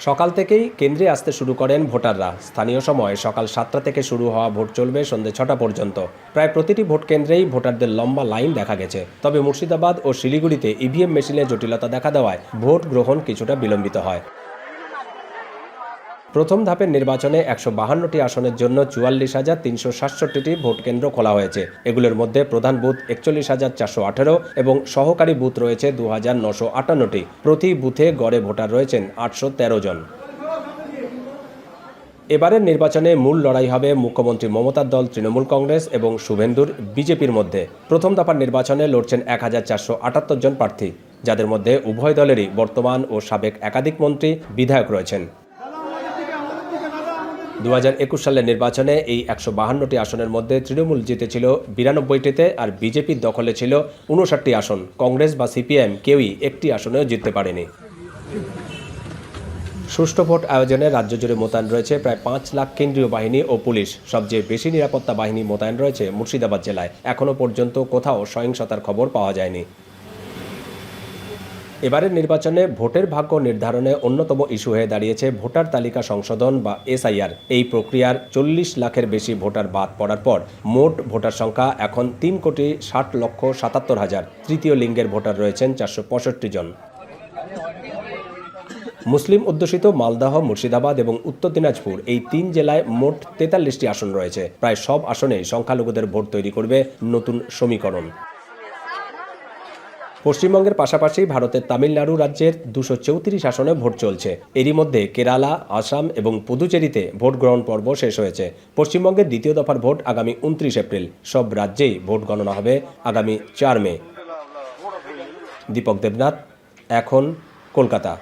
সকাল থেকেই কেন্দ্রে আসতে শুরু করেন ভোটাররা। স্থানীয় সময় সকাল 7টা থেকে শুরু হওয়া ভোট চলবে সন্ধ্যে 6টা পর্যন্ত। প্রায় প্রতিটি ভোট কেন্দ্রেই ভোটারদের লম্বা লাইন দেখা গেছে। তবে মুর্শিদাবাদ ও শিলিগুড়িতে ইভিএম মেশিনে জটিলতা দেখা দেওয়ায় ভোট গ্রহণ কিছুটা বিলম্বিত হয়। প্রথম ধাপের নির্বাচনে 152টি আসনের জন্য 44,367টি ভোট কেন্দ্র খোলা হয়েছে। এগুলোর মধ্যে প্রধান বুথ 41,418 এবং সহকারী বুথ রয়েছে 2,958টি। প্রতি বুথে গড়ে ভোটার রয়েছেন 813 জন। এবারের নির্বাচনে মূল লড়াই হবে মুখ্যমন্ত্রী মমতার দল তৃণমূল কংগ্রেস এবং শুভেন্দুর বিজেপির মধ্যে। প্রথম দফার নির্বাচনে লড়ছেন 1,478 জন প্রার্থী, যাদের মধ্যে উভয় দলেরই বর্তমান ও সাবেক একাধিক মন্ত্রী বিধায়ক রয়েছেন। 2021 সালের নির্বাচনে এই 152টি আসনের মধ্যে তৃণমূল জিতেছিল 92টিতে আর বিজেপির দখলে ছিল 59টি আসন। কংগ্রেস বা সিপিএম কেউই একটি আসনেও জিততে পারেনি। সুষ্ঠু ভোট আয়োজনে রাজ্য জুড়ে মোতায়েন রয়েছে প্রায় 5 লাখ কেন্দ্রীয় বাহিনী ও পুলিশ। সবচেয়ে বেশি নিরাপত্তা বাহিনী মোতায়েন রয়েছে মুর্শিদাবাদ জেলায়। এখনও পর্যন্ত কোথাও সহিংসতার খবর পাওয়া যায়নি। এবারের নির্বাচনে ভোটের ভাগ্য নির্ধারণে অন্যতম ইস্যু হয়ে দাঁড়িয়েছে ভোটার তালিকা সংশোধন বা এসআইআর। এই প্রক্রিয়ার 40 লাখের বেশি ভোটার বাদ পড়ার পর মোট ভোটার সংখ্যা এখন 3,60,77,000। তৃতীয় লিঙ্গের ভোটার রয়েছেন 465 জন। মুসলিম অধ্যুষিত মালদহ, মুর্শিদাবাদ এবং উত্তর দিনাজপুর এই 3 জেলায় মোট 43টি আসন রয়েছে। প্রায় সব আসনেই সংখ্যালঘুদের ভোট তৈরি করবে নতুন সমীকরণ। পশ্চিমবঙ্গের পাশাপাশি ভারতের তামিলনাড়ু রাজ্যের 234 আসনে ভোট চলছে। এরই মধ্যে কেরালা, আসাম এবং পুদুচেরিতে ভোট গ্রহণ পর্ব শেষ হয়েছে। পশ্চিমবঙ্গের দ্বিতীয় দফার ভোট আগামী 29 এপ্রিল। সব রাজ্যেই ভোট গণনা হবে আগামী 4 মে। দীপক দেবনাথ, এখন, কলকাতা।